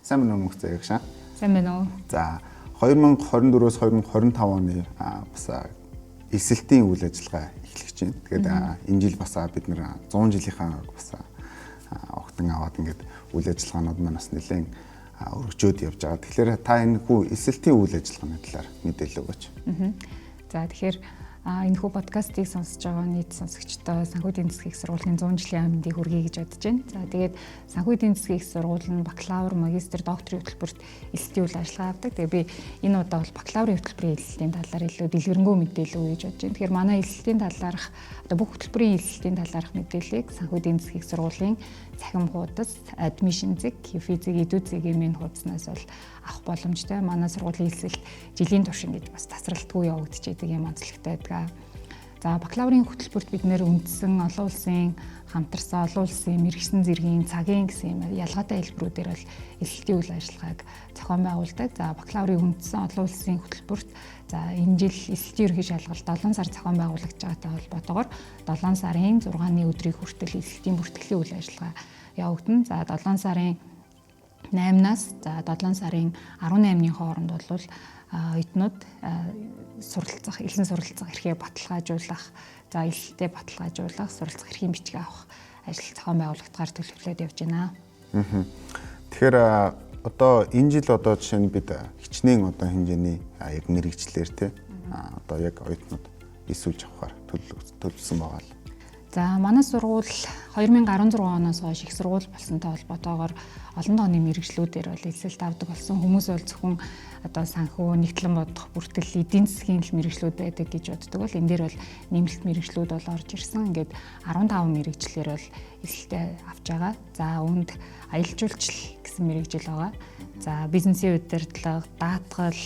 Сайн байна уу мөхцөө ягшаа? Сайн байна уу? За 2024-өөс 2025 оны бас эсэлтийн үйл ажиллагаа эхлэж байна. Тэгээд энэ жил бас бид нэр 100 жилийнхаа бас огтон аваад ингээд үйл ажиллагаанууд маань бас нэлээд өргөжөөд явж байгаа. Тэгэхээр та энэ хүү эсэлтийн үйл ажиллагааны талаар мэдээлэл өгөөч. За тэгэхээр энэ хүү подкастыг сонсож байгаа нийт сонсогчдоо санхүүгийн засгийн их сургуулийн 100 жилийн аминдыг хүргэе гэж бодож байна. За тэгээд санхүүгийн засгийн их сургууль нь бакалавр, магистр, докторийн хөтөлбөрт эсэлтийн үйл ажиллагаа авдаг. Тэгээд би энэ удаа бол бакалаврын хөтөлбөрийн эсэлтийн талаар илүү дэлгэрэнгүй мэдээлэл өгье гэж бодож байна. Тэгэхээр манай эсэлтийн талаарх одоо бүх хөтөлбөрийн эсэлтийн талаарх мэдээллийг санхүүгийн засгийн их сургуулийн цахим хуудас, admission зэг, физик, эдүүцгийн минь хуудаснаас бол авах боломжтой. Манай сургуулийн эсэлт жилийн туршин гэж бас тасралтгүй явагдаж байгаа юм онцлогтой байдаг. За бакалаврын хөтөлбөрт бид нэр үндсэн олон улсын хамтарсан олон улсын мэрэгсэн зэргийн цагийн гэсэн юм ялгаатай хэлбэрүүдээр бол эсэлтийн үйл ажиллагааг зохион байгуулдаг. За бакалаврын үндсэн олон улсын хөтөлбөрт за энэ жил эсэлтийн ерөнхий шалгалт 7 сар зохион байгуулагдж байгаатай холбоотойгоор 7 сарын 6-ны өдрийг хүртэл эсэлтийн бүртгэлийн үйл ажиллагаа явагдана. За 7 сарын 8-наас за 7 сарын 18-ны хооронд бол эднүүд суралцах, элсэн суралцах эрхээ баталгаажуулах, за эсэлтээ баталгаажуулах, суралцах эрхийн бичиг авах ажил зохион байгуулагдахаар төлөвлөд явж байна. Тэгэхээр одоо энэ жил одоо жишээ нь бид хичнээн одоо хэмжээний яг мэрэгчлэр тий одоо яг оюутнууд эсүүлж авахаар төлөвлөсөн байгаа л. За манай сургууль 2016 оноос хойш их сургууль болсонтой холбоотойгоор олон тооны мэрэгжлүүдээр бол эсэлт авдаг болсон. Хүмүүс бол зөвхөн одоо санхүү, нэгтлэн бодох, бүртгэл, эдийн засгийн мэрэгжлүүд байдаг гэж боддог бол энэ дээр бол нэмэлт мэрэгжлүүд бол орж ирсэн. Ингээд 15 мэрэгжлэр бол эсэлтээ авч байгаа. За үүнд аялал жуулчлал гэсэн мэрэгжил байгаа. За бизнесийн удирдлага, даатгал,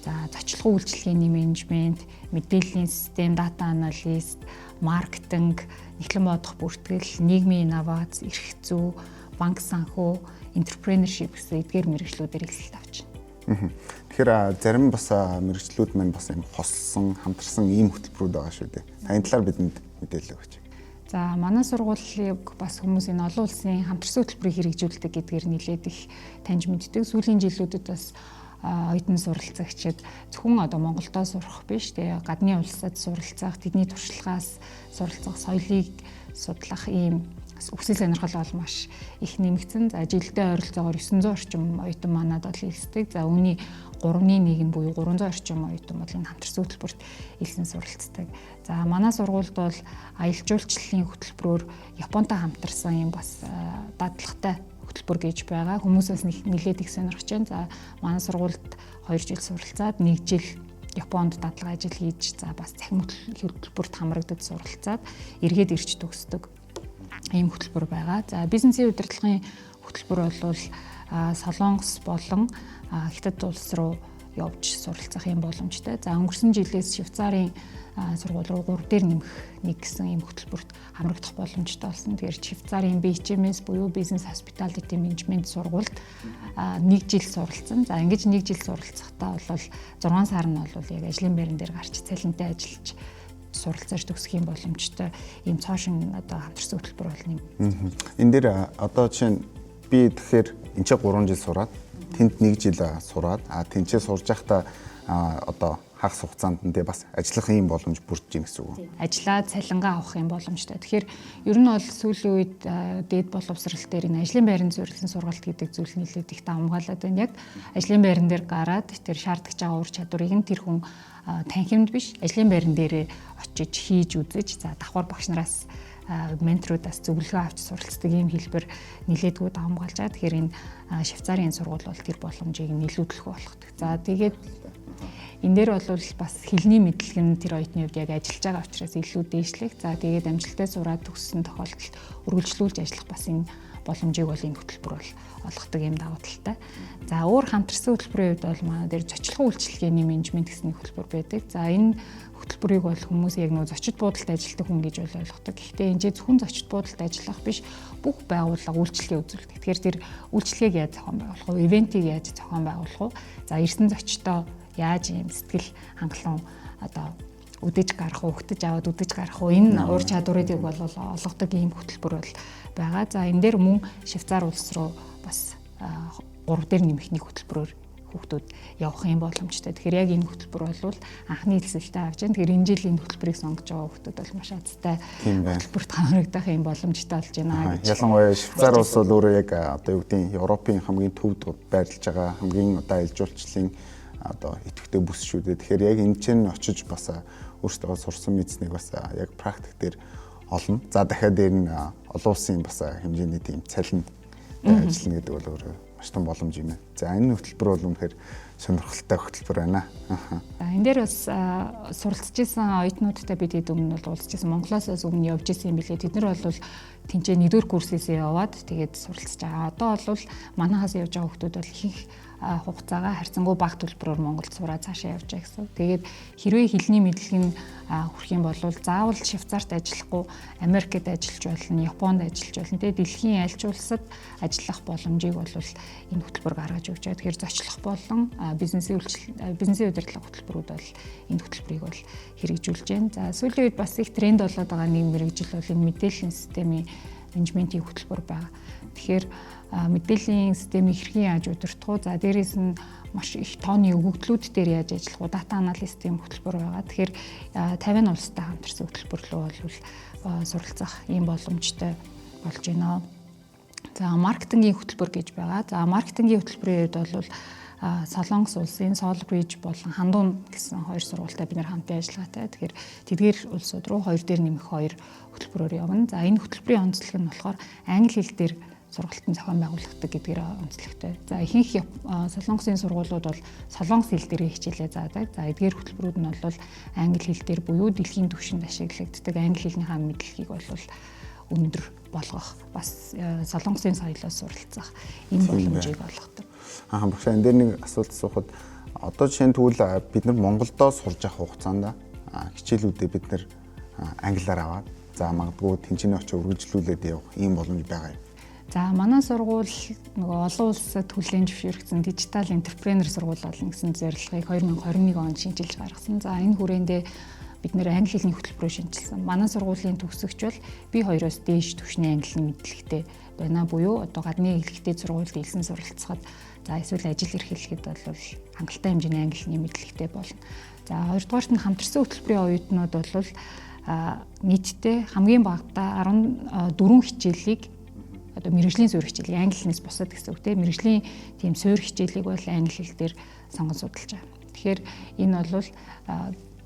за зочлохын үйлчилгээний менежмент, мэдээллийн систем, дата аналист, маркетинг, нэгтлэн бодох бүртгэл, нийгмийн инновац, эрх зүй, банк санхүү, entrepreneurship гэсэн эдгээр мэрэгжлүүдээр эсэлт авч байна. Тэгэхээр зарим бас мэрэгжлүүд маань бас юм хослсон, хамтарсан ийм хөтөлбөрүүд байгаа шүү дээ. Та энэ талаар бидэнд мэдээлэл өгөөч. За манай сургуулийг бас хүмүүс энэ олон улсын хамтарсан хөтөлбөрийг хэрэгжүүлдэг гэдгээр нэлээд их таньж мэддэг. Сүүлийн жилүүдэд бас оюутан суралцагчид зөвхөн одоо Монголдоо сурах биш тэгээ гадны улсад суралцах, тэдний туршлагаас суралцах, соёлыг судлах ийм үхсэл сонирхол бол маш их нэмэгдсэн. За жилдээ ойролцоогоор 900 орчим оюутан манад бол элсдэг. За үүний 3/1 нь буюу 300 орчим оюутан бол энэ хамтарсан хөтөлбөрт элсэн суралцдаг. За манай сургуульд бол аялал жуулчлалын хөтөлбөрөөр Японтой хамтарсан юм бас дадлагтай хөтөлбөр гэж байгаа. Хүмүүсээс нэлээд их сонирхож байна. За манай сургуульд 2 жил суралцаад 1 жил Японд дадлага ажил хийж за бас цахим хөтөлбөрт хамрагдаж суралцаад эргээд ирж төгсдөг ийм хөтөлбөр байгаа. За бизнесийн удирдлагын хөтөлбөр бол Солонгос болон Хятад улс руу явж суралцах юм боломжтой. За өнгөрсөн жилээс Швейцарын сургууль руу 3 дээр нэмэх нэг гэсэн ийм хөтөлбөрт хамрагдах боломжтой болсон. Тэгэхээр Швейцарын BHMS буюу Business Hospitality Management сургуульд 1 жил суралцсан. За ингэж 1 жил суралцахдаа бол 6 сар нь бол яг ажлын байран дээр гарч цалинтай ажиллаж суралцаж төгсөх юм боломжтой ийм цоошин одоо хамтарсан хөтөлбөр болно юм. Энэ дээр одоо жишээ нь би тэгэхээр энэ ч 3 жил сураад тэнд 1 жил сураад тэнцээ сурж байхдаа одоо хагас хугацаанд нь бас ажиллах юм боломж бүрдэж гин гэсэн үг. Ажлаа цалингаа авах юм боломжтой. Тэгэхээр ер нь бол сүүлийн үед дээд боловсрал дээр энэ ажлын байранд зориулсан сургалт гэдэг зүйл нэлээд их давмгаалаад байна. Яг ажлын байран дээр гараад тэр шаардж байгаа ур чадварыг нь тэр хүн танхимд биш ажлын байран дээрээ очиж хийж үзэж за давхар багш нараас менторудаас зөвлөгөө авч суралцдаг ийм хэлбэр нэлээдгүй давмгаалж байгаа. Тэгэхээр энэ Швейцарын сургууль бол тэр боломжийг нийлүүлэх болгодог. За тэгээд энэ дээр бол бас хэлний мэдлэг нь тэр оюутны хувьд яг ажиллаж байгаа учраас илүү дээшлэх. За тэгээд амжилттай сураад төгссөн тохиолдолд үргэлжлүүлж ажиллах бас энэ боломжийг бол энэ хөтөлбөр бол олгодог юм давуу талтай. За өөр хамтарсан хөтөлбөрийн хувьд бол манай дээр зочлохын үйлчилгээний менежмент гэсэн хөтөлбөр байдаг. За энэ хөтөлбөрийг бол хүмүүс яг нөө зочид буудалд ажилладаг хүн гэж бол ойлгодог. Гэхдээ энэ зөвхөн зочид буудалд ажиллах биш бүх байгууллага үйлчилгээ үзүүлдэг. Тэгэхээр тэр үйлчилгээг яаж зохион байгуулах вэ? Ивентийг яаж зохион байгуулах вэ? За ирсэн зочдоо яаж юм сэтгэл хангалуун одоо үдэж гарах уу, хөтөж аваад үдэж гарах уу энэ ур чадварыг бол олгодог ийм хөтөлбөр бол байгаа. За энэ дээр мөн Швейцар улс руу бас 3 дээр нэмэх нэг хөтөлбөрөөр хүүхдүүд явах юм боломжтой. Тэгэхээр яг энэ хөтөлбөр бол анхны хэлсэлтэй авч байна. Тэгэхээр энэ жилийн хөтөлбөрийг сонгож байгаа хүүхдүүд бол маш азтай хөтөлбөрт хамрагдах юм боломжтой болж байна гэж. Ялангуяа Швейцар улс бол өөрөө яг одоо юу гэдэг нь Европын хамгийн төвд байрлаж байгаа хамгийн одоо ил жуулчлалын одоо идэвхтэй бүс шүү дээ. Тэгэхээр яг энэ чинь очиж бас өөрсдөө сурсан мэдснийг бас яг практик дээр олно. За дахиад дээр нь олон улсын бас хэмжээний тийм цалин ажиллана гэдэг бол өөрөө маш том боломж юм байна. За энэ хөтөлбөр бол үнэхээр сонирхолтой хөтөлбөр байна. За энэ дээр бас суралцж исэн оюутнуудтай бид хэд өмнө бол уулзж исэн Монголоос өмнө явж исэн юм билээ. Тэд нар бол тэнцээ 1-р курсээсээ яваад тэгээд суралцж байгаа. Одоо бол манайхаас явж байгаа хүмүүс бол ихэнх хугацаагаа харьцангуй бага төлбөрөөр Монголд сураад цаашаа явж байгаа гэсэн. Тэгээд хэрвээ хэлний мэдлэг нь хүрэх юм бол заавал Швейцарт ажиллахгүй, Америкт ажиллаж болно, Японд ажиллаж болно. Тэгээд дэлхийн аль ч улсад ажиллах боломжийг бол энэ хөтөлбөр гаргаж өгч байгаа. Тэгэхээр зочлох болон бизнесийн удирдлага хөтөлбөрүүд бол энэ хөтөлбөрийг бол хэрэгжүүлж байна. За сүүлийн үед бас их тренд болоод байгаа нэг мэргэжил бол энэ мэдээллийн системийн менежментийн хөтөлбөр байна. Тэгэхээр мэдээллийн системийг хэрхэн яаж удирдах вэ? За дээрээс нь маш их тооны өгөгдлүүд дээр яаж ажиллах вэ? Дата аналистийн хөтөлбөр байгаа. Тэгэхээр 50 улстай хамтарсан хөтөлбөр рүү бол суралцах ийм боломжтой болж байна. За маркетингийн хөтөлбөр гэж байгаа. За маркетингийн хөтөлбөрийн хувьд бол Солонгос улсын Солбриж болон Хандун гэсэн 2 сургуультай бид нар хамтын ажиллагаатай. Тэгэхээр тэдгээр улсууд руу 2 дээр нэмэх 2 хөтөлбөрөөр явна. За энэ хөтөлбөрийн онцлог нь болохоор англи хэл дээр сургалтын зохион байгуулагддаг гэдгээр онцлогтой. За ихэнх Солонгосын сургуулиуд бол солонгос хэл дээр хичээлээ заадаг. За эдгээр хөтөлбөрүүд нь бол англи хэл дээр буюу дэлхийн түвшинд ашиглагддаг англи хэлнийхээ мэдлэгийг бол өндөр болгох, бас солонгосын соёлоос суралцах энэ боломжийг олгодог. Багш энэ дээр нэг асуулт асуухад одоо жишээ нь тэгвэл бид нар Монголдоо сурж авах хугацаанд хичээлүүдээ бид нар англиар аваад за магадгүй тэнцэнэ очиж үргэлжлүүлээд явах ийм боломж байгаа юм. За манай сургууль нөгөө олон улсад хүлээн зөвшөөрөгдсөн дижитал энтерпренер сургууль болно гэсэн зорилгыг 2021 онд шинжилж гаргасан. За энэ хүрээндээ бид нэр англи хэлний хөтөлбөрөөр шинжилсэн. Манай сургуулийн төгсөгч бол B2-оос дээш түвшний англи мэдлэгтэй байна. Буюу одоо гадны хэлхтэй сургуульд илсэн суралцахад за эсвэл ажил эрхлэхэд бол хангалттай хэмжээний англи хэлний мэдлэгтэй болно. За хоёрдугаарт нь хамтарсан хөтөлбөрийн оюутнууд бол нийтдээ хамгийн багадаа 14 хичээлийг одоо мэргэжлийн суурь хичээлийг англи хэлнээс бусад гэсэн үг тийм мэргэжлийн тийм суурь хичээлийг бол англи хэл дээр сонгож судалж байгаа. Тэгэхээр энэ бол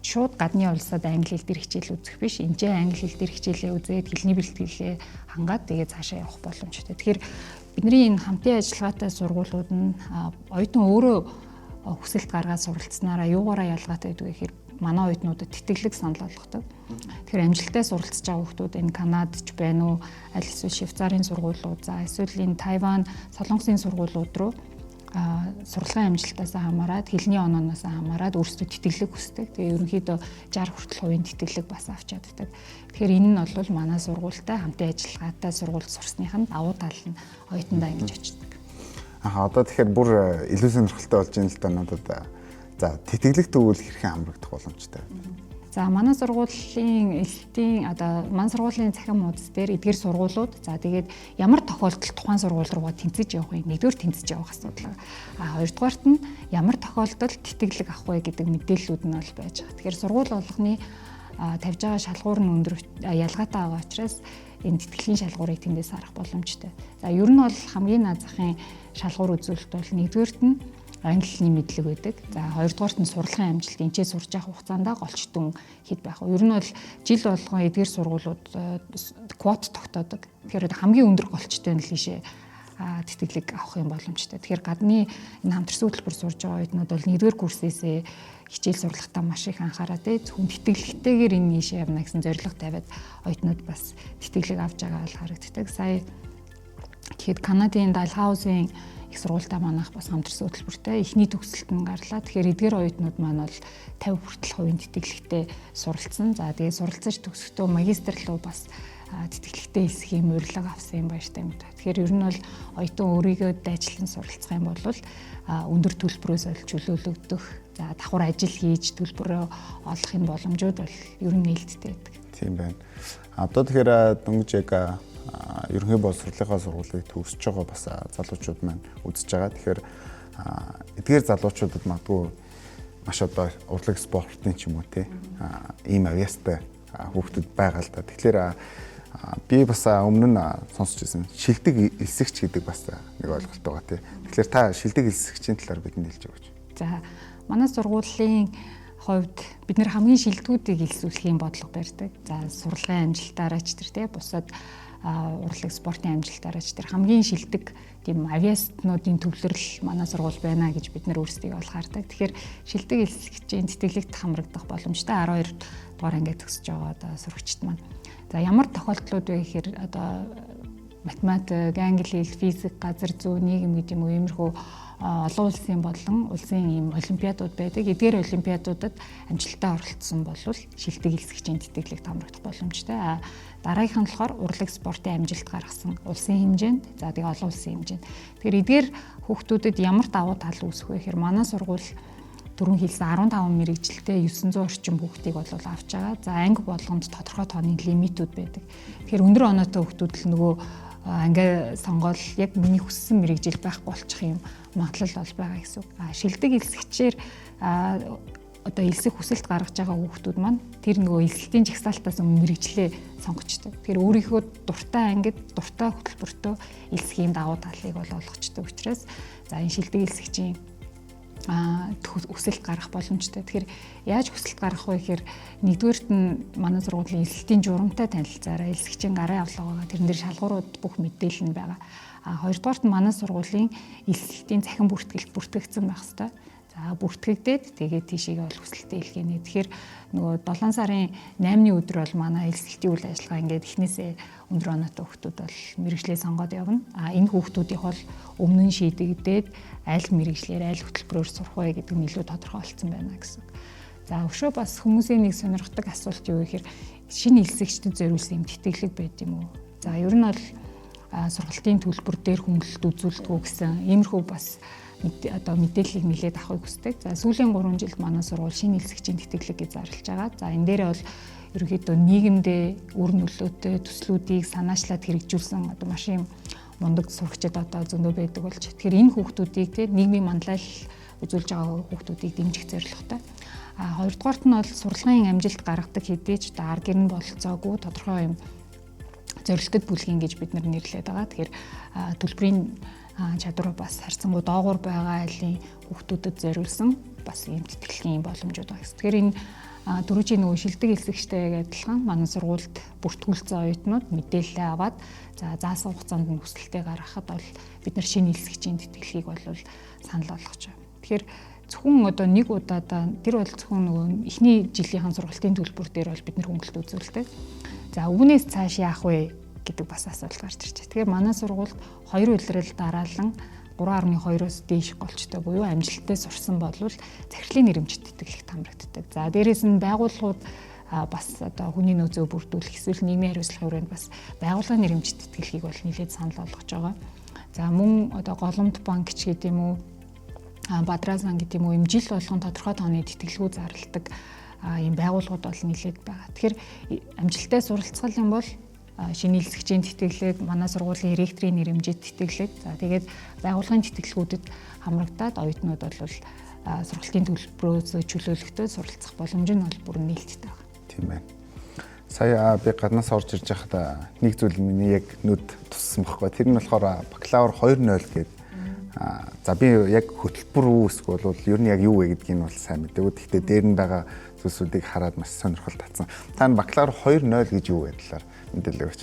шууд гадны улсад англи хэл дээр хичээл үзэх биш. Энд чинь англи хэл дээр хичээлээ үзээд хэлний бэлтгэлээ хангаад тэгээд цаашаа явах боломжтой. Тэгэхээр бидний энэ хамтын ажиллагаатай сургуулиуд нь оюутан өөрөө хүсэлт гаргаад суралцсанараа юугаараа ялгаатай гэдэг вэ гэхээр манай оюутнуудад тэтгэлэг санал болгодог. Тэгэхээр амжилттай суралцж байгаа хүмүүс энэ Канадч байна уу, аль эсвэл Швейцарын сургуулиуд, за эсвэл энэ Тайван, Солонгосын сургуулиуд руу сурлагын амжилтаас хамаарат, хэлний онооноос хамаарат өөрсдөө тэтгэлэг хүсдэг. Тэгээ ерөнхийдөө 60 хүртэл хувийн тэтгэлэг бас авч чаддаг. Тэгэхээр энэ нь бол манай сургуультай хамтын ажиллагаатай сургуульд сурсных нь давуу тал нь оюутандаа ингэж очдог. Одоо тэгэхээр бүр илүү сонирхолтой болж байна л да надад. За тэтгэлэг тэгвэл хэрхэн хамрагдах боломжтой? За манай сургуулийн элтийн манай сургуулийн цахим хуудас дээр эдгээр сургуулиуд за тэгээд ямар тохиолдолд тухайн сургууль руугаа тэнцэж явах вэ? Нэгдүгээр тэнцэж явах асуудал. Хоёрдугаарт нь ямар тохиолдолд тэтгэлэг авах вэ гэдэг мэдээллүүд нь бол байж байгаа. Тэгэхээр сургууль болгоны тавьж байгаа шалгуур нь өндөр ялгаатай байгаа учраас энэ тэтгэлийн шалгуурыг тэндээс харах боломжтой. За ер нь бол хамгийн наад захын шалгуур үзүүлэлт бол нэгдүгээрт нь англи хэлний мэдлэг байдаг. За хоёрдугаарт нь сурлагын амжилт энэчээ сурж явах хугацаанд голчтон хэд байх вэ? Ер нь бол жил болгон эдгээр сургуулиуд квот тогтоодог. Тэгэхээр хамгийн өндөр голчтой нь л ийшээ тэтгэлэг авах юм боломжтой. Тэгэхээр гадны энэ хамтарсан хөтөлбөр сурж байгаа оюутнууд бол нэгдүгээр курсээсээ хичээл сурлагатаа маш их анхаарат зөвхөн тэтгэлэгтэйгээр энэ ийшээ явна гэсэн зорилго тавиад оюутнууд бас тэтгэлэг авч байгаа бол харагддаг. Сая тэгэхэд Канадын Далхаусын их сургуультай манайх бас хамтарсан хөтөлбөртэй эхний төгсөлт нь гарлаа. Тэгэхээр эдгээр оюутнууд маань бол 50 хүртэл хувийн тэтгэлэгтэй суралцсан. За тэгээд суралцаж төгсөхдөө магистр руу бас тэтгэлэгтэй хэсгийн урилга авсан юм байна штэ. Тэгэхээр ер нь бол оюутан өөрийгөө дайчлан суралцах юм бол өндөр төлбөрөөс олж чөлөөлөгдөх, за давхар ажил хийж төлбөрөө олохын боломжууд бол ер нь нээлттэй байдаг. Тийм байна. Одоо тэгэхээр дөнгөж яг ерөнхий боловсролынхаа сургуулийг төгсөж байгаа бас залуучууд маань үзэж байгаа. Тэгэхээр эдгээр залуучуудад магадгүй маш одоо урлаг спортын ч юм уу те ийм авьяастай хүүхдүүд байгаа л да. Тэгэхээр би бас өмнө нь сонсч байсан шилдэг элсэгч гэдэг бас нэг ойлголт байгаа тий. Тэгэхээр та шилдэг элсэгчийн талаар бидэнд хэлж өгөөч. За манай сургуулийн хувьд бид нэр хамгийн шилдэгүүдийг илсүүлэхийн бодлого барьдаг. За сурлагын амжилтаараа ч тэр тий бусад урлаг спортын амжилтаараа ч тэр хамгийн шилдэг тийм авиастнуудын төвлөрөл манай сургууль байна гэж бид нар өөрсдийгөө бол хардаг. Тэгэхээр шилдэг элсэгчийн тэтгэлэгт хамрагдах боломжтой 12 дугаар ангид төгсөж байгаа одоо сурагчид маань. За ямар тохиолдлууд вэ гэхээр одоо математик, англи хэл, физик, газар зүй, нийгэм гэдэг юм уу иймэрхүү олон улсын болон улсын ийм олимпиадууд байдаг. Эдгээр олимпиадуудад амжилттай оролцсон бол шилдэг элсэгчийн тэтгэлэгт хамрагдах боломжтой. Дараагийнх нь болохоор урлаг спортын амжилт гаргасан улсын хэмжээнд, за тэгээ олон улсын хэмжээнд. Тэгэхээр эдгээр хүүхдүүдэд ямар давуу тал үүсэх вэ гэхээр манай сургууль дөрөв хэлсэн 15 мэрэгжилтэй 900 орчим хүүхдийг бол авч байгаа. За анги болгонд тодорхой тооны лимитүүд байдаг. Тэгэхээр өндөр оноотой хүүхдүүд л нөгөө анги сонгоод яг миний хүссэн мэрэгжил байхгүй болчих юм магадлал бол байгаа гэсэн үг. Шилдэг элсэгчээр одоо элсэх хүсэлт гаргаж байгаа хүүхдүүд маань тэр нөгөө элсэлтийн жагсаалтаас өмнө мэрэгжлээ сонгочтой. Тэгэхээр өөрийнхөө дуртай ангид дуртай хөтөлбөртөө элсэх юм давуу талыг бол олгочтой учраас за энэ шилдэг элсэгчийн хүсэлт гаргах боломжтой. Тэгэхээр яаж хүсэлт гаргах вэ гэхээр нэгдүгээрт нь манай сургуулийн элсэлтийн журамтай танилцаараа элсэгчийн гарын авлага байгаа. Тэрэн дээр шалгуурууд бүх мэдээлэл нь байгаа. Хоёрдугаарт нь манай сургуулийн элсэлтийн цахим бүртгэлд бүртгэгдсэн байх хэвээр. За бүртгэгдээд тэгээд тийшээгээ бол хүсэлтээ илгээнэ. Тэгэхээр нөгөө 7 сарын 8-ны өдөр бол манай элсэлтийн үйл ажиллагаа ингээд эхнээсээ өндөр оноотой хүүхдүүд бол мэрэгжлээ сонгоод явна. Энэ хүүхдүүдийн бол өмнө нь шийдэгдээд аль мэрэгжлээр аль хөтөлбөрөөр сурах вэ гэдэг нь илүү тодорхой болсон байна гэсэн. За өшөө бас хүмүүсийн нэг сонирхдаг асуулт юу гэхээр шинэ элсэгчдэд зориулсан юм тэтгэлэг байд юм уу? За ер нь бол сургалтын төлбөр дээр хөнгөлөлт үзүүлдэг гэсэн иймэрхүү бас одоо мэдээллийг нэлээд авахыг хүсдэг. За сүүлийн 3 жилд манай сургууль шинэ элсэгчийн тэтгэлэг гэж зарлж байгаа. За энэ дээрээ бол ерөнхийдөө нийгэмдээ үр нөлөөтэй төслүүдийг санаачлаад хэрэгжүүлсэн одоо маш юм мундаг сурагчид одоо зөндөө байдаг болж. Тэгэхээр энэ хүүхдүүдийг те нийгмийн манлайл үзүүлж байгаа хүүхдүүдийг дэмжих зорилготой. Хоёрдугаарт нь бол сурлагын амжилт гаргадаг хэдий ч одоо арга гэрн бололцоогүй тодорхой юм зорилттой бүлгийн гэж бид нар нэрлэдэг байгаа. Тэгэхээр төлбөрийн чадвар бас харьцангуй доогуур байгаа айлын хүүхдүүдэд зориулсан бас ийм тэтгэлгийн боломжууд байгаа. Тэгэхээр энэ дөрвжийн нөгөө шилдэг элсэгчтэй адилхан манай сургуульд бүртгүүлсэн оюутнууд мэдээлэл аваад за заасан хугацаанд нь хүсэлтээ гаргахад бол бид нар шинэ элсэгчийн тэтгэлгийг бол санал болгож байгаа. Тэгэхээр зөвхөн одоо нэг удаадаа тэр бол зөвхөн нөгөө эхний жилийнхэн сургалтын төлбөр дээр бол бид нар хөнгөлөлт үзүүлдэг. За үүнээс цааш яах вэ гэдэг бас асуулт гарч ирж байна. Тэгэхээр манай сургуульд 2 улирал дараалан 3.2-оос дээш голчтой буюу амжилттай сурсан болвол захирлын нэрэмжит тэтгэлэгт хамрагддаг. За дээрээс нь байгууллагууд бас одоо хүний нөөцөө бүрдүүлэх эсвэл нийгмийн хариуцлагын хүрээнд бас байгууллагын нэрэмжит тэтгэлгийг бол нэлээд санал болгож байгаа. За мөн одоо Голомт банк ч гэдэг юм уу, Бадрасан гэдэг юм уу, им жил болгон тодорхой тооны тэтгэлгүүд зарладаг ийм байгууллагууд бол нэлээд байгаа. Тэгэхээр амжилттай суралцгал юм бол шинэ элсэгчийн тэтгэлэг, манай сургуулийн ректорийн нэрэмжит тэтгэлэг, за тэгээд байгууллагын тэтгэлгүүдэд хамрагдаад оюутнууд бол сургалтын төлбөрөөс чөлөөлөлтөд суралцах боломж нь бол бүр нээлттэй байна. Тийм байна. Сая би гаднаас орж ирж байхад нэг зүйл миний яг нүд туссан байхгүй. Тэр нь болохоор бакалавр 2.0 гэдэг. За би яг хөтөлбөр үүсэх бол ер нь яг юу вэ гэдгийг нь бол сайн мэдээгүй. Гэхдээ дээр нь байгаа зүйлсүүдийг хараад маш сонирхол татсан. Та бакалавр 2.0 гэж юу вэ талаар мэдээлэл өгөөч.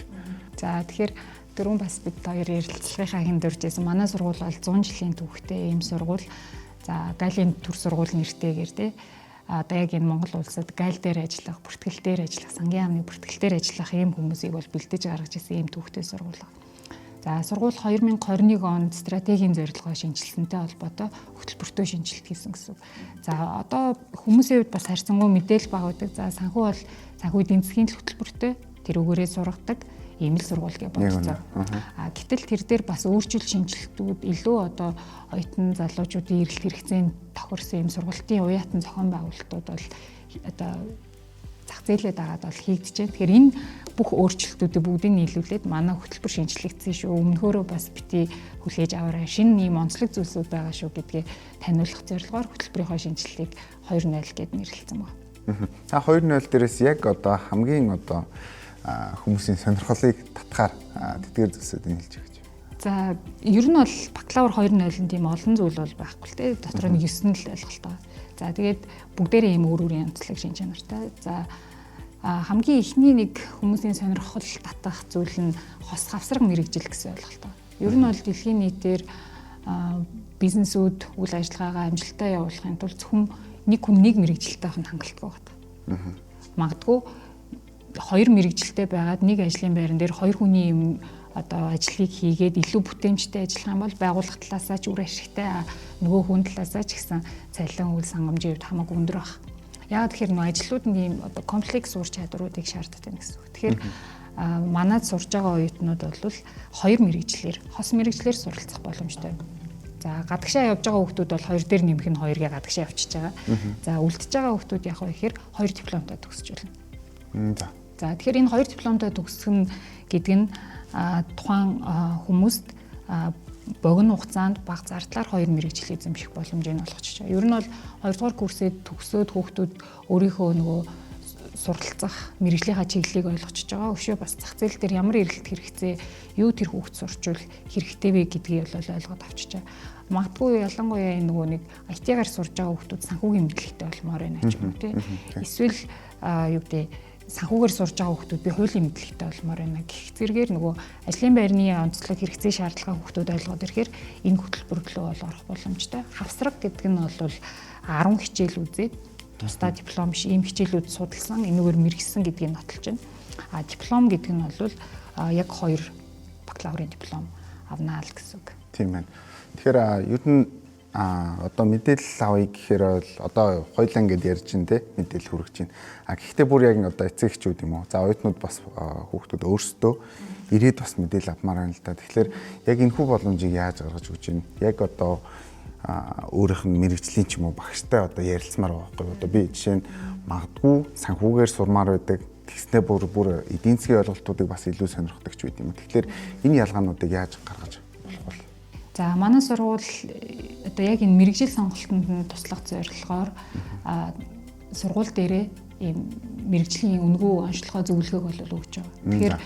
За тэгэхээр дөрөв бас бид хоёр ярилцлагынхаа хэмдэрж байсан. Манай сургууль бол 100 жилийн түүхтэй ийм сургууль. За Галийн төр сургууль нэртэйгээр те одоо яг энэ Монгол улсад гайл дээр ажиллах, бүртгэл дээр ажиллах, сангийн яамны бүртгэл дээр ажиллах ийм хүмүүсийг бол бэлдэж гаргаж ирсэн ийм түүхтэй сургууль. За сургууль 2021 онд стратегийн зорилгоо шинжилсэнтэй холбоотой хөтөлбөртөө шинжилт хийсэн гэсэн. За одоо хүмүүсийн хувьд бас харьцангуй мэдээлэл бага байдаг. За санхүү бол санхүү эдийн засгийн хөтөлбөртөө тэр үгээрээ сургадаг ийм л сургууль гэж бодсон. Гэтэл тэр дээр бас өөрчлөлт шинжилтүүд илүү одоо оюутан залуучуудын эрэлт хэрэгцээнд тохирсон ийм сургалтын уяатан зохион байгуулалтууд бол одоо зах зээлээ дагаад бол хийгдэж байна. Тэгэхээр энэ бүх өөрчлөлтүүдийг бүгдийг нийлүүлээд манай хөтөлбөр шинжлэгдсэн шүү. Өмнөхөөрөө бас бити хүлээж аваарай. Шинэ ийм онцлог зүйлсүүд байгаа шүү гэдгийг таниулах зорилгоор хөтөлбөрийнхөө шинжилгээг 2.0 гэд нэрлэлсэн байна. Та 2.0 дээрээс яг одоо хамгийн одоо хүмүүсийн сонирхлыг татахаар тэтгэр зүйлсүүдийг хэлж өгч. За ер нь бол бакалавр 2.0-ын тийм олон зүйл бол байхгүй л те. Дотор нь 9 л ойлголтоо. За тэгээд бүгдээрээ ийм өөр өөрийн онцлог шинж чанартай. За хамгийн ихний нэг хүмүүсийн сонирхол татах зүйл нь хос хавсраг мэрэгжил гэсэн ойлголтоо. Ер нь бол дэлхийн нийтээр бизнесүүд үйл ажиллагаагаа амжилттай явуулахын тулд зөвхөн нэг хүн нэг мэрэгжилтэй байх нь хангалттай байна. Магадгүй хоёр мэрэгжилтэй байгаад нэг ажлын байран дээр хоёр хүний юм одоо ажлыг хийгээд илүү бүтээмжтэй ажиллах юм бол байгууллага талаасаа ч үр ашигтай нөгөө хүн талаасаа ч гэсэн цалин үйл хангамжийн хувьд хамаагүй өндөр баг. Яг тэгэхээр нөгөө ажлууд нь ийм одоо комплекс ур чадруудыг шаарддаг гэсэн үг. Тэгэхээр манайд сурж байгаа оюутнууд бол хоёр мэрэгжлэр, хос мэрэгжлэр суралцах боломжтой. За гадагшаа явж байгаа хүмүүс бол хоёр дээр нэмэх нь хоёрыг гадагшаа явчихж байгаа. За үлдчихэж байгаа хүмүүс яг гэхээр хоёр дипломтой төгсөж байна. За тэгэхээр энэ хоёр дипломтой төгсөх нь гэдэг нь тухайн хүмүүст богино хугацаанд бага зардлаар хоёр мэрэгжил эзэмших боломжийг олгочихж байгаа. Ер нь бол 2 дугаар курсээ төгсөөд хүүхдүүд өөрийнхөө нөгөө суралцах мэрэгжлийнхаа чиглэлийг ойлгочихж байгаа. Өшөө бас зах зээл дээр ямар эрэлт хэрэгцээ, юу тэр хүүхд сурчвал хэрэгтэй вэ гэдгийг бол ойлгоод авчиж байгаа. Магадгүй ялангуяа энэ нөгөө нэг IT-гаар сурж байгаа хүүхдүүд санхүүгийн мэдлэгтэй болмоор байна ч юм уу тий. Эсвэл юу гэдэг санхүүгээр сурж байгаа хүүхдүүд би хуулийн мэдлэгтэй болмоор байна гэх зэргээр нөгөө ажлын байрны онцлог хэрэгцээ шаардлага хүүхдүүд ойлгоод ирэхээр энэ хөтөлбөр рүү бол орох боломжтой. Хавсраг гэдэг нь бол 10 хичээл үзээд тусдаа диплом биш ийм хичээлүүд судалсан энэгээр мэргэсэн гэдгийг нотолж байна. Диплом гэдэг нь бол яг 2 бакалаврын диплом авнаа л гэсэн үг. Тийм байна. Тэгэхээр ер нь одоо мэдээлэл авъя гэхээр бол одоо хоёлаа ингэж ярьж байна те мэдээлэл хүргэж байна. Гэхдээ бүр яг одоо эцэг эхчүүд юм уу? За оюутнууд бас хүүхдүүд өөрсдөө ирээд бас мэдээлэл авмаар байна л да. Тэгэхээр яг энэхүү боломжийг яаж гаргаж өгч байна? Яг одоо өөрийнх нь мэрэгжлийн ч юм уу багштай одоо ярилцмаар байгаа байхгүй. Одоо би жишээ нь магадгүй санхүүгээр сурмаар байдаг. Тэгснээ бүр эдийн засгийн ойлголтуудыг бас илүү сонирхдаг ч байт юм. Тэгэхээр энэ ялгаануудыг яаж гаргаж болох вэ? За манай сургууль одоо яг энэ мэрэгжил сонголтонд нь туслах зорилгоор сургууль дээрээ ийм мэрэгжлийн үнэгүй онцлогоо зөвлөгөөг бол өгч байгаа. Тэгэхээр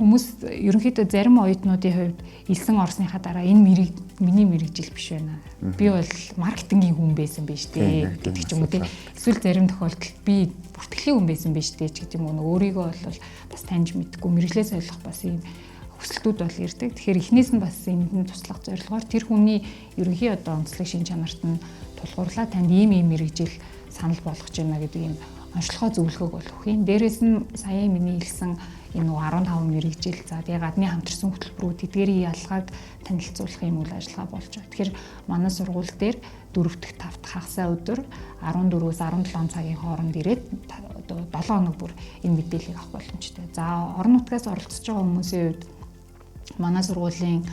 хүмүүс ерөнхийдөө зарим оюутнуудын хувьд элсэн орсныхаа дараа энэ миний мэрэгжил биш байна. Би бол маркетингийн хүн байсан биш дээ гэдэг ч юм уу тий. Эсвэл зарим тохиолдолд би бүртгэлийн хүн байсан биш дээ ч гэдэг юм уу. Өөрийгөө бол бас таньж мэдгүй мэрэгжлээс ойлгох бас ийм хүсэлтүүд бол ирдэг. Тэгэхээр эхнээс нь бас энд туслах зорилгоор тэр хүний ерөнхий одоо онцлог шин чанарт нь тулгуурлаа танд ийм мэрэгжил санал болгож байна гэдэг ийм онцлогоо зөвлөгөөг бол өгөх юм. Дээрээс нь сая миний хэлсэн энэ 15 мэрэгжил за тэгээ гадны хамтарсан хөтөлбөрүүд эдгээрийн ялгааг танилцуулах юм үйл ажиллагаа болж байгаа. Тэгэхээр манай сургууль дээр 4 дахь 5 дахь хагасаа өдөр 14-өөс 17 цагийн хооронд ирээд одоо 7 хоног бүр энэ мэдээллийг авах боломжтой. За орон нутгаас оролцож байгаа хүмүүсийн хувьд манай сургуулийн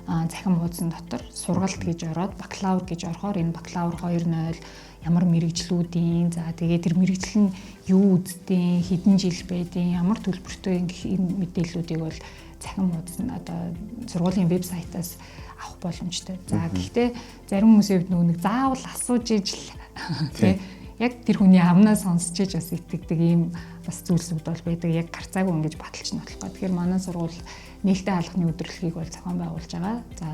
захин хуудсан дотор сургалт гэж ороод бакалавр гэж орохоор энэ бакалавр 2.0 ямар мэрэгжлүүдийн за тэгээ тэр мэрэгжил нь юу үздیں хэдэн жил байдیں ямар төлбөртэй гэх энэ мэдээллүүдийг бол захин хуудсан одоо сургуулийн вебсайтаас авах боломжтой. За гэхдээ зарим хүмүүсийн хувьд нэг заавал асууж ижил тий яг тэр хүний амнаа сонсч иж бас итгэдэг ийм бас зүйлсүүд бол байдаг. Яг гарцаагүй ингэж баталж нотлох гоо. Тэгэхээр манай сургууль нээлттэй хаалганы өдрөлгийг бол зохион байгуулж байгаа. За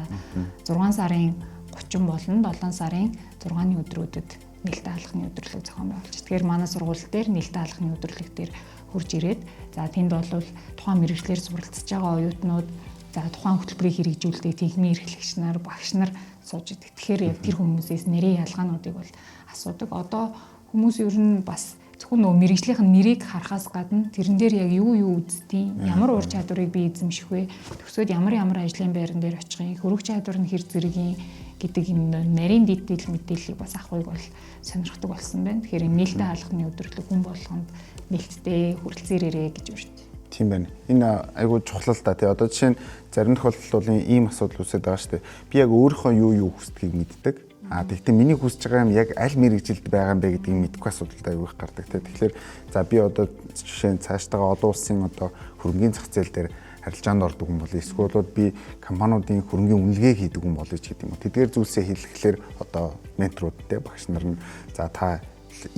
6 сарын 30 болон 7 сарын 6-ны өдрүүдэд нээлттэй хаалганы өдрөлийг зохион байгуулж. Тэгэхээр манай сургууль дээр нээлттэй хаалганы өдрөлөг дээр хурж ирээд за тэнд бол тухайн мэрэгчлэр суралцж байгаа оюутнууд за тухайн хөтөлбөрийг хэрэгжүүлдэг техникийн эрхлэгч нар, багш нар сууж идэг. Тэгэхээр яг тэр хүмүүсээс нэрийн ялгаануудыг бол асуудаг. Одоо хүмүүс ер нь бас зөвхөн нөгөө мэрэгжлийнх нь нэрийг харахаас гадна тэрэн дээр яг юу үздیں, ямар ур чадварыг би эзэмших вэ? Төгсөөд ямар ажлын байран дээр очих юм, хөрөх чадвар нь хэр зэргийн гэдэг энэ нарийн дэдэл мэдээллийг бас авахыг бол сонирхдаг болсон байна. Тэгэхээр нээлттэй хаалганы өдрөлөг хүн болгонд нээлттэй хүрэлцээрээ гэж үргэлж. Тийм байна. Энэ айгүй чухал л да тий. Одоо жишээ нь зарим тохиолдолд бол ийм асуудал үүсэж байгаа шүү дээ. Би яг өөрийнхөө юу хүсдгийг мэддэг. Тэгэхдээ миний хүсэж байгаа юм яг аль мэрэгжилд байгаа юм бэ гэдгийг мэдэхгүй асуудалтай аюул их гардаг те. Тэгэхээр за би одоо жишээ нь цаашдаа олон улсын одоо хөрөнгөний зах зээл дээр харилцаанд ордог хүн бол эсвэл би компаниудын хөрөнгөний үнэлгээ хийдэг хүн болооч гэдэг юм уу. Тэдгээр зүйлсээ хэлэхлээр одоо менторууд те багш нар нь за та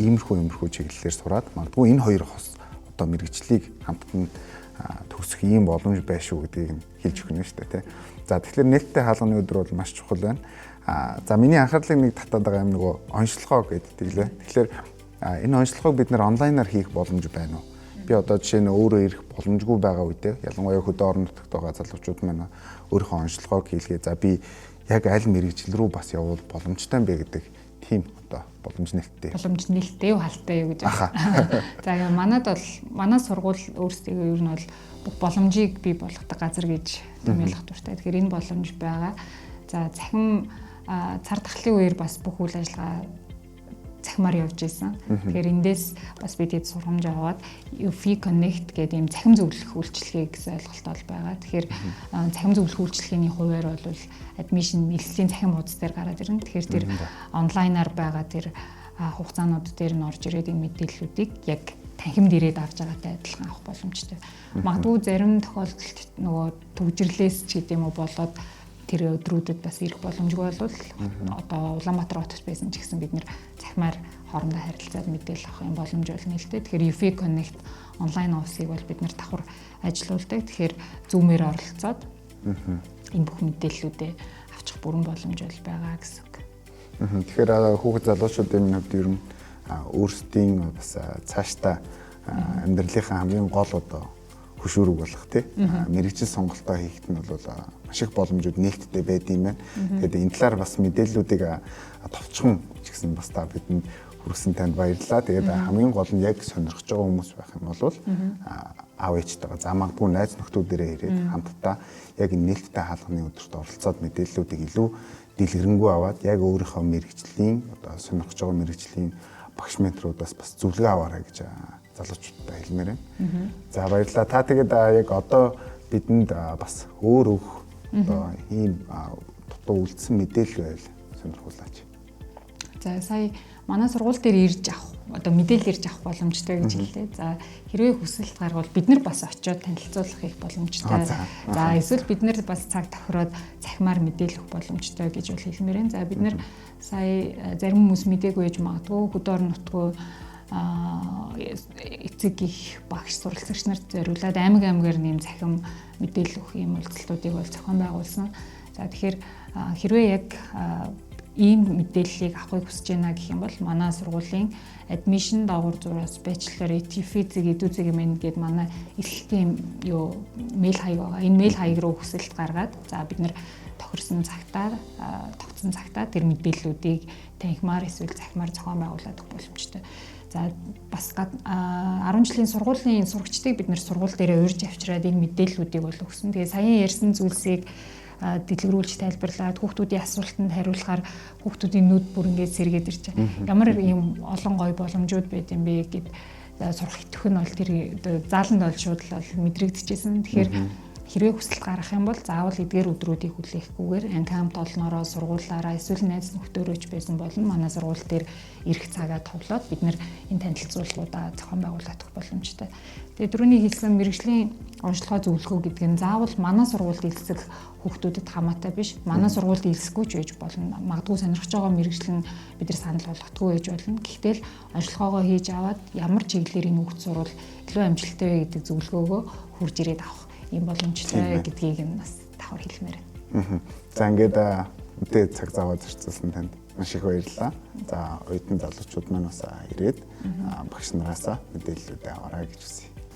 иймэрхүү чиглэлээр сураад магадгүй энэ хоёр хос одоо мэрэгчлийг хамтдаа төгсөх ийм боломж байна шүү гэдгийг хэлж өгнө шүү дээ тий. За тэгэхээр нээлттэй хаалганы өдөр бол маш чухал байна. За миний анхаарлыг нэг татаад байгаа юм нөгөө онцлогоо гэдэг лээ. Тэгэхээр энэ онцлогоог бид нэр онлайнаар хийх боломж байна уу? Би одоо жишээ нь өөрөө ирэх боломжгүй байгаа үедээ ялангуяа хөдөө орон нутагт байгаа залуучууд маань өөрийнхөө онцлогоог хийлгээ. За би яг аль мэрэгжил рүү бас явуул боломжтой юм бэ гэдэг тийм одоо боломж нээлттэй. Боломж нээлттэй юу халтай юу гэж байна. За манад бол манай сургууль өөрсдөө ер нь бол бүх боломжийг бий болгодог газар гэж томьёолох дуртай. Тэгэхээр энэ боломж байгаа. За цахим цар тахлын үеэр бас бүх үйл ажиллагаа цахимаар явж исэн. Тэгэхээр эндээс бас бид хэд сургамж аваад UFI Connect гэдэг ийм цахим зөвлөх үйлчилгээ гэсэн ойлголт бол байгаа. Тэгэхээр цахим зөвлөх үйлчилгээний хувьар бол admission нэлээд цахим хуудас дээр гараад ирнэ. Тэгэхээр тэр онлайнаар байгаа тэр хугацаанууд дээр нь орж ирээд энэ мэдээллүүдийг яг танхимд ирээд авч байгаатай адилхан авах боломжтой. Магадгүй зарим тохиолдолд нөгөө төвжирлээс ч гэдэм үү болоод тэр өдрүүдэд бас ирэх боломжгүй болвол одоо Улаанбаатар хотод байсан ч гэсэн бид нэр цахимаар хоорондоо харилцаад мэдээлэл авах юм боломж бол нэлээд. Тэгэхээр UFI Connect онлайн офсыг бол бид нэр давхар ажилуулдаг. Тэгэхээр Zoom-ээр оролцоод энэ бүх мэдээллүүдээ авчих бүрэн боломж бол байгаа гэсэн үг. Тэгэхээр хүүхэд залуучуудын хувьд ер нь өөрсдийн бас цаашдаа амьдралынхаа хамгийн гол одоо хөшүүрэг болох тий мэрэгжил сонголтоо хийхэд нь бол маш их боломжууд нээлттэй байд юм байна. Тэгээд энэ талаар бас мэдээллүүдийг товчхон ч гэсэн бас та бидэнд хүргэсэн танд баярлалаа. Тэгээд хамгийн гол нь яг сонирхож байгаа хүмүүс байх юм бол аав ээжтэйгээ за магадгүй найз нөхдүүдээрээ ирээд хамтдаа яг энэ нээлттэй хаалганы өдөрт оролцоод мэдээллүүдийг илүү дэлгэрэнгүй аваад яг өөрийнхөө мэрэгжлийн одоо сонирхож байгаа мэрэгжлийн багш менторудаас бас зөвлөгөө аваарай гэж залуучуудтай хэлмээр байна. За баярлалаа. Та тэгээд яг одоо бидэнд бас өөр одоо ийм дутуу үлдсэн мэдээлэл байл сонирхуулаач. За сая манай сургууль дээр ирж авах одоо мэдээлэл ирж авах боломжтой гэж хэллээ. За хэрвээ хүсэлт гарвал бид нар бас очиод танилцуулах их боломжтой. За эсвэл бид нар бас цаг тохироод цахимаар мэдээлэх боломжтой гэж бол хэлмээр байна. За бид нар сая зарим хүмүүс мдээгүй гэж магадгүй хөдөө орон нутгүй эцэг их багш суралцагч нарт зориулаад аймаг-аймгаар нэм цахим мэдээлэл өгөх юм үйлдэлтүүдийг бол зохион байгуулсан. За тэгэхээр хэрвээ яг ийм мэдээллийг авахыг хүсэж байна гэх юм бол манай сургуулийн admission даавар зураас bachelor ETFIZ эдүүцэг юм гээд манай эрхлэлтийн мэйл хаяг байгаа. Энэ мэйл хаяг руу хүсэлт гаргаад за бид нэр тохирсон цагтаа тогтсон цагтаа тэр мэдээллүүдийг танхимаар эсвэл захимаар зохион байгуулад өгөх боломжтой. За бас 10 жилийн сургуулийн сурагчдыг бид нэр сургууль дээрээ урьж авчираад энэ мэдээллүүдийг бол өгсөн. Тэгээ саяхан ярьсан зүйлсийг дэлгэрүүлж тайлбарлаад хүүхдүүдийн асуултанд хариулахаар хүүхдүүдийн нүд бүр ингээд сэргээд ирж байгаа. Ямар ийм олон гоё боломжууд байд юм бэ гэд сурах итгэх нь бол тэр зааланд бол шууд л мэдрэгдэжсэн. Тэгэхээр хэрвээ хүсэлт гаргах юм бол заавал эдгээр өдрүүдийг хүлээхгүйгээр анги хамт олноороо сургуулаараа эсвэл найз нөхдөөрөөч байсан бол манай сургууль дээр ирэх цагаа товлоод бид нэр энэ танилцуулгуудаа зохион байгуулах боломжтой. Тэгээ түрүүний хэлсэн мэрэгжлийн онцлогоо зөвлөхөө гэдэг нь заавал манай сургуульд илсэх хүүхдүүдэд хамаатай биш. Манай сургуульд илсэхгүй ч байж болно. Магадгүй сонирхож байгаа мэрэгжил нь бид нар санал болгохгүй байж болно. Гэхдээ л онцлогоогоо хийж аваад ямар чиглэлээр энэ хүүхд сурвал илүү амжилттай вэ гэдэг зөвлөгөөгөө хурж ирээд авах ийм боломжтой гэдгийг нь бас давхар хэлмээр байна. За ингээд үдээ цаг зав зарцуулсан танд маш их баярлалаа. За оюутан залуучууд маань бас ирээд багш нараасаа мэдээллүүдээ аваарай гэж хүсье.